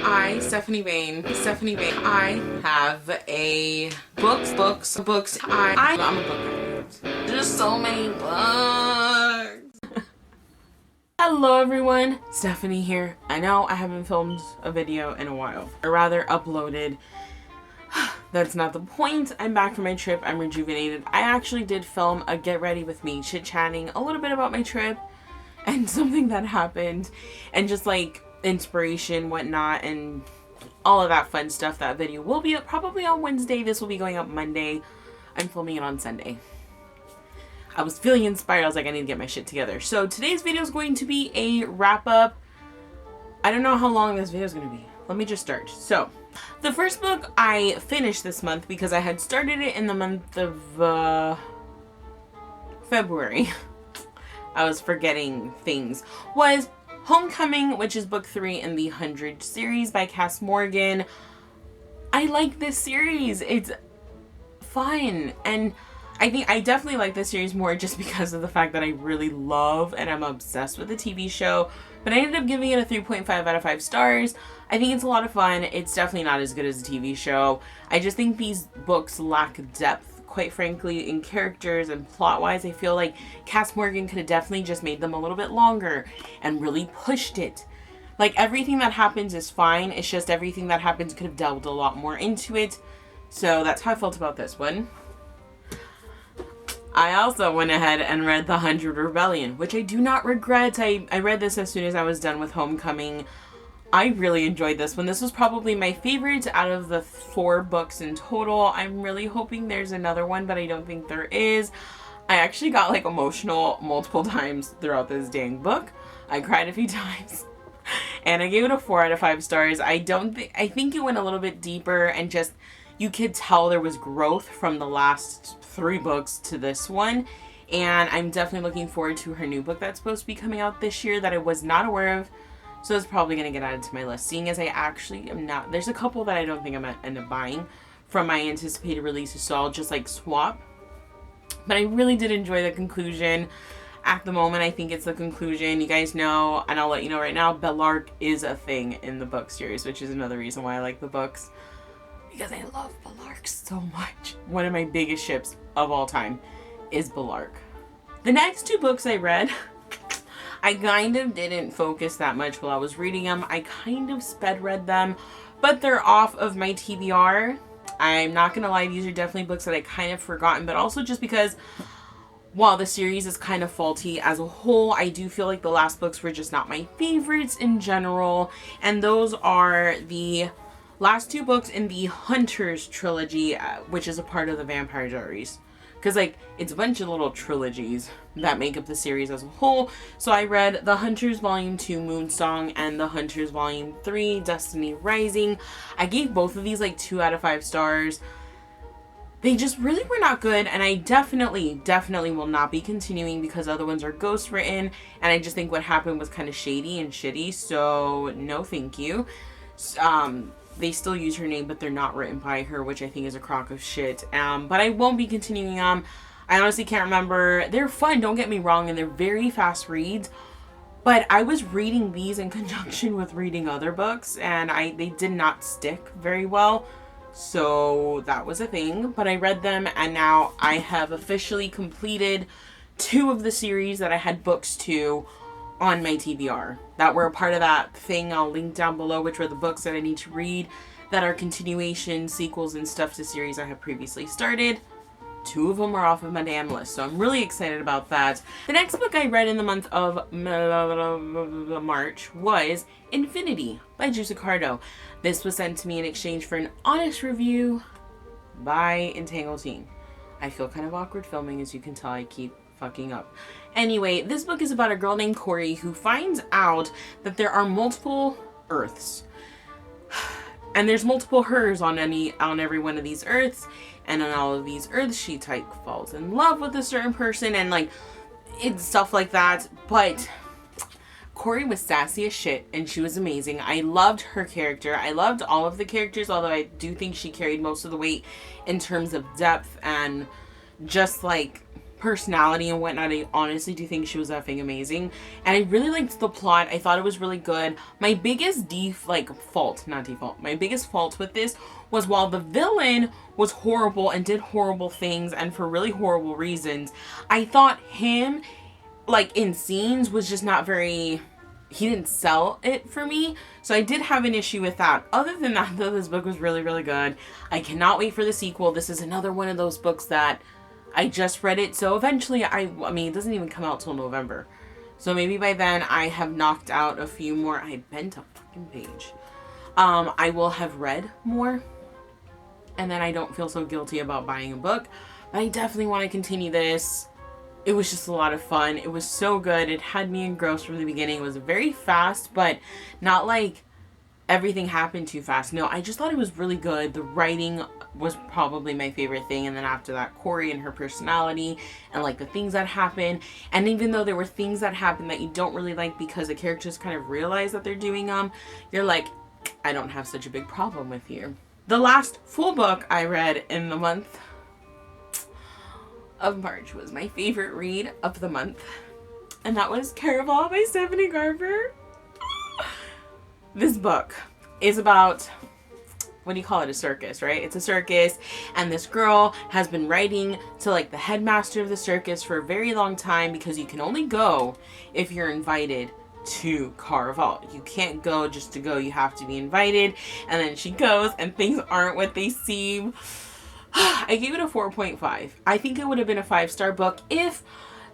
Stephanie Bain, I have a books. I'm a book. There's so many books. Hello everyone, Stephanie here. I know I haven't filmed a video in a while, or rather uploaded. That's not the point. I'm back from my trip. I'm rejuvenated. I actually did film a get ready with me, chit-chatting a little bit about my trip and something that happened and just like inspiration, whatnot, and all of that fun stuff. That video will be up probably on Wednesday. This will be going up Monday. I'm filming it on Sunday. I was feeling inspired. I was like, I need to get my shit together. So today's video is going to be a wrap up. I don't know how long this video is going to be. Let me just start. So the first book I finished this month, because I had started it in the month of February. I was forgetting things. Was Homecoming, which is book 3 in the 100 series by Cass Morgan. I like this series. It's fun, and I think I definitely like this series more just because of the fact that I really love and I'm obsessed with the TV show. But I ended up giving it a 3.5 out of 5 stars. I think it's a lot of fun. It's definitely not as good as a TV show. I just think these books lack depth, quite frankly, in characters and plot-wise. I feel like Cass Morgan could have definitely just made them a little bit longer and really pushed it. Like, everything that happens is fine. It's just everything that happens could have delved a lot more into it. So that's how I felt about this one. I also went ahead and read The 100 Rebellion, which I do not regret. I read this as soon as I was done with Homecoming. I really enjoyed this one. This was probably my favorite out of the 4 books in total. I'm really hoping there's another one, but I don't think there is. I actually got like emotional multiple times throughout this dang book. I cried a few times. And I gave it a 4 out of 5 stars. I think it went a little bit deeper, and just you could tell there was growth from the last 3 books to this one. And I'm definitely looking forward to her new book that's supposed to be coming out this year that I was not aware of. So it's probably going to get added to my list, seeing as I actually am not. There's a couple that I don't think I'm going to end up buying from my anticipated releases, so I'll just like swap. But I really did enjoy the conclusion. At the moment, I think it's the conclusion. You guys know, and I'll let you know right now, Bellarke is a thing in the book series, which is another reason why I like the books. Because I love Bellarke so much. One of my biggest ships of all time is Bellarke. The next 2 books I read, I kind of didn't focus that much while I was reading them. I kind of sped read them, but they're off of my TBR. I'm not going to lie, these are definitely books that I kind of forgotten, but also just because while the series is kind of faulty as a whole, I do feel like the last books were just not my favorites in general. And those are the last 2 books in the Hunters trilogy, which is a part of the Vampire Diaries. Because, like, it's a bunch of little trilogies that make up the series as a whole. So I read The Hunters Volume 2, Moonsong, and The Hunters Volume 3, Destiny Rising. I gave both of these, like, 2 out of 5 stars. They just really were not good, and I definitely will not be continuing because other ones are ghost written, and I just think what happened was kind of shady and shitty, so no thank you. They still use her name, but they're not written by her, which I think is a crock of shit. But I won't be continuing them. I honestly can't remember. They're fun, don't get me wrong, and they're very fast reads. But I was reading these in conjunction with reading other books, and they did not stick very well. So that was a thing. But I read them, and now I have officially completed 2 of the series that I had books to on my TBR that were a part of that thing I'll link down below, which were the books that I need to read that are continuation, sequels, and stuff to series I have previously started. 2 of them are off of my damn list, so I'm really excited about that. The next book I read in the month of March was Infinity by Juice. This was sent to me in exchange for an honest review by Entangled Teen. I feel kind of awkward filming, as you can tell. I keep fucking up. Anyway, this book is about a girl named Corey who finds out that there are multiple Earths. And there's multiple hers on every one of these Earths. And on all of these Earths, she falls in love with a certain person and like it's stuff like that. But Corey was sassy as shit and she was amazing. I loved her character. I loved all of the characters, although I do think she carried most of the weight in terms of depth and just like personality and whatnot, I honestly do think she was effing amazing. And I really liked the plot. I thought it was really good. My biggest my biggest fault with this was, while the villain was horrible and did horrible things and for really horrible reasons, I thought him, like, in scenes was just not very... He didn't sell it for me. So I did have an issue with that. Other than that, though, this book was really, really good. I cannot wait for the sequel. This is another one of those books that I just read it. So eventually, I mean, it doesn't even come out till November. So maybe by then I have knocked out a few more. I bent a fucking page. I will have read more. And then I don't feel so guilty about buying a book. But I definitely want to continue this. It was just a lot of fun. It was so good. It had me engrossed from the beginning. It was very fast, but not like everything happened too fast. No, I just thought it was really good. The writing was probably my favorite thing. And then after that, Corey and her personality and like the things that happen. And even though there were things that happened that you don't really like because the characters kind of realize that they're doing them, you're like, I don't have such a big problem with you. The last full book I read in the month of March was my favorite read of the month, and that was Caraval by Stephanie Garber. This book is about, what do you call it, a circus, right? It's a circus, and this girl has been writing to like the headmaster of the circus for a very long time, because you can only go if you're invited to Caraval. You can't go just to go, you have to be invited. And then she goes and things aren't what they seem. I gave it a 4.5. I think it would have been a 5-star book if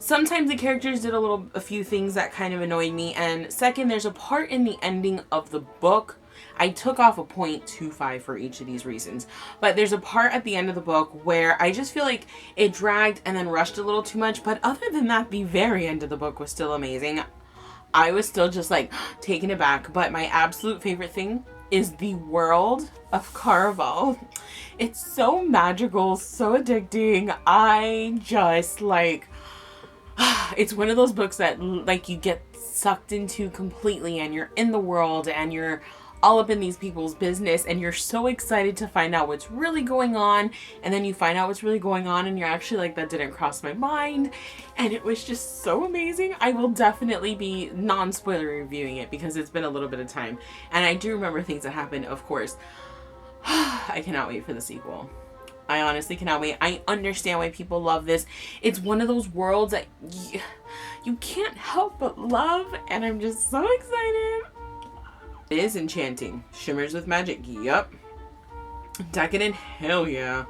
sometimes the characters did a few things that kind of annoyed me. And second, there's a part in the ending of the book. I took off a 0.25 for each of these reasons. But there's a part at the end of the book where I just feel like it dragged and then rushed a little too much. But other than that, the very end of the book was still amazing. I was still just like taken aback. But my absolute favorite thing is the world of Caraval. It's so magical, so addicting. I just like, it's one of those books that like you get sucked into completely, and you're in the world and you're all up in these people's business, and you're so excited to find out what's really going on, and then you find out what's really going on and you're actually like, that didn't cross my mind. And it was just so amazing. I will definitely be non-spoiler reviewing it because it's been a little bit of time, and I do remember things that happened, of course. I cannot wait for the sequel. I honestly cannot wait. I understand why people love this. It's one of those worlds that you can't help but love, and I'm just so excited. It is enchanting. Shimmers with magic. Yup. Decadent. Hell yeah.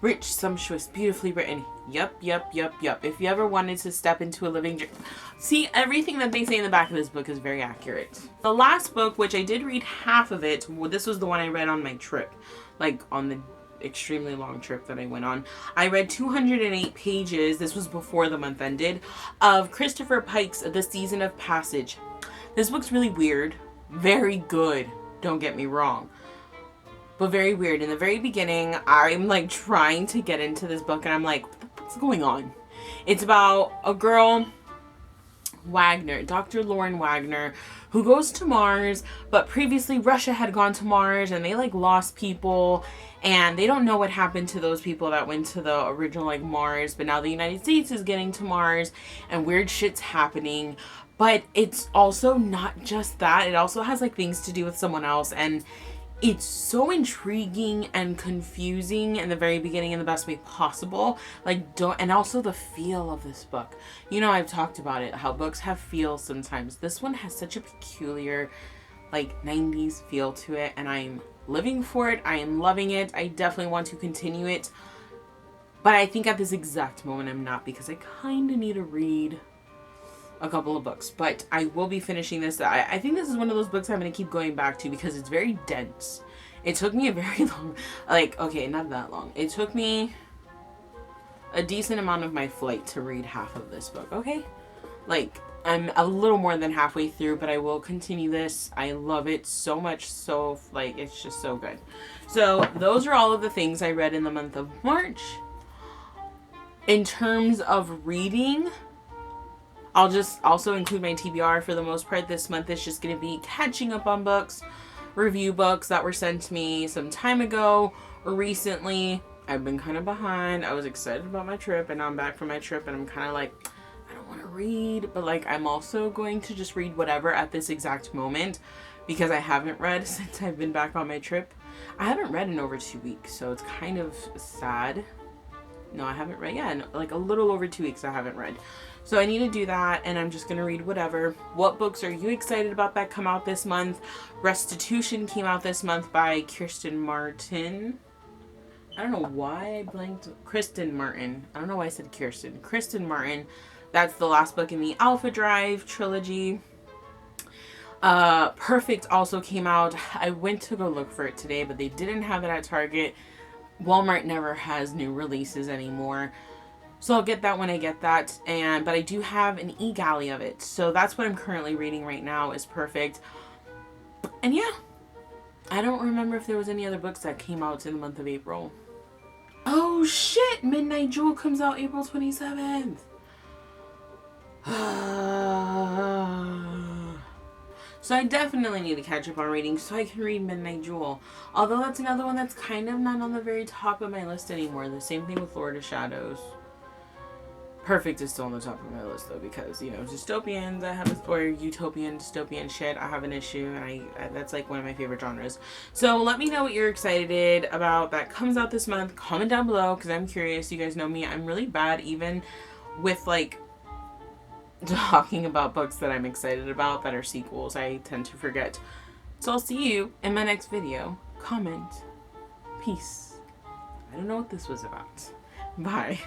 Rich, sumptuous, beautifully written. Yup. If you ever wanted to step into a living dream. See, everything that they say in the back of this book is very accurate. The last book, which I did read half of it, this was the one I read on my trip. Like, on the extremely long trip that I went on. I read 208 pages, this was before the month ended, of Christopher Pike's The Season of Passage. This book's really weird. Very good, don't get me wrong, but very weird. In the very beginning, I'm like trying to get into this book and I'm like, what's going on? It's about a girl, Wagner, Dr. Lauren Wagner, who goes to Mars, but previously Russia had gone to Mars and they like lost people, and they don't know what happened to those people that went to the original like Mars, but now the United States is getting to Mars and weird shit's happening. But it's also not just that. It also has like things to do with someone else. And it's so intriguing and confusing in the very beginning in the best way possible. And also the feel of this book. You know, I've talked about it, how books have feels sometimes. This one has such a peculiar like 90s feel to it. And I'm living for it. I am loving it. I definitely want to continue it. But I think at this exact moment I'm not, because I kind of need to read a couple of books, but I will be finishing this. I think this is one of those books I'm going to keep going back to because it's very dense. It took me a very long, okay, not that long. It took me a decent amount of my flight to read half of this book, okay? Like, I'm a little more than halfway through, but I will continue this. I love it so much, so, like, it's just so good. So, those are all of the things I read in the month of March. In terms of reading, I'll just also include my TBR for the most part. This month is just going to be catching up on books, review books that were sent to me some time ago or recently. I've been kind of behind. I was excited about my trip, and now I'm back from my trip, and I'm kind of like, I don't want to read, but like I'm also going to just read whatever at this exact moment, because I haven't read since I've been back on my trip. I haven't read in over 2 weeks, so it's kind of sad. No, I haven't read. Yeah, like a little over 2 weeks I haven't read. So I need to do that, and I'm just going to read whatever. What books are you excited about that come out this month? Restitution came out this month by Kirsten Martin. I don't know why I blanked. Kristen Martin. I don't know why I said Kirsten. Kristen Martin. That's the last book in the Alpha Drive trilogy. Perfect also came out. I went to go look for it today, but they didn't have it at Target. Walmart never has new releases anymore. So I'll get that when I get that. But I do have an e-galley of it. So that's what I'm currently reading right now, is Perfect. And yeah, I don't remember if there was any other books that came out in the month of April. Oh shit! Midnight Jewel comes out April 27th. So I definitely need to catch up on reading so I can read Midnight Jewel. Although that's another one that's kind of not on the very top of my list anymore. The same thing with Lord of Shadows. Perfect is still on the top of my list though, because, you know, dystopians, or utopian, dystopian shit, I have an issue, and I that's like one of my favorite genres. So let me know what you're excited about that comes out this month. Comment down below, because I'm curious. You guys know me, I'm really bad even with like talking about books that I'm excited about that are sequels. I tend to forget. So I'll see you in my next video. Comment. Peace. I don't know what this was about. Bye.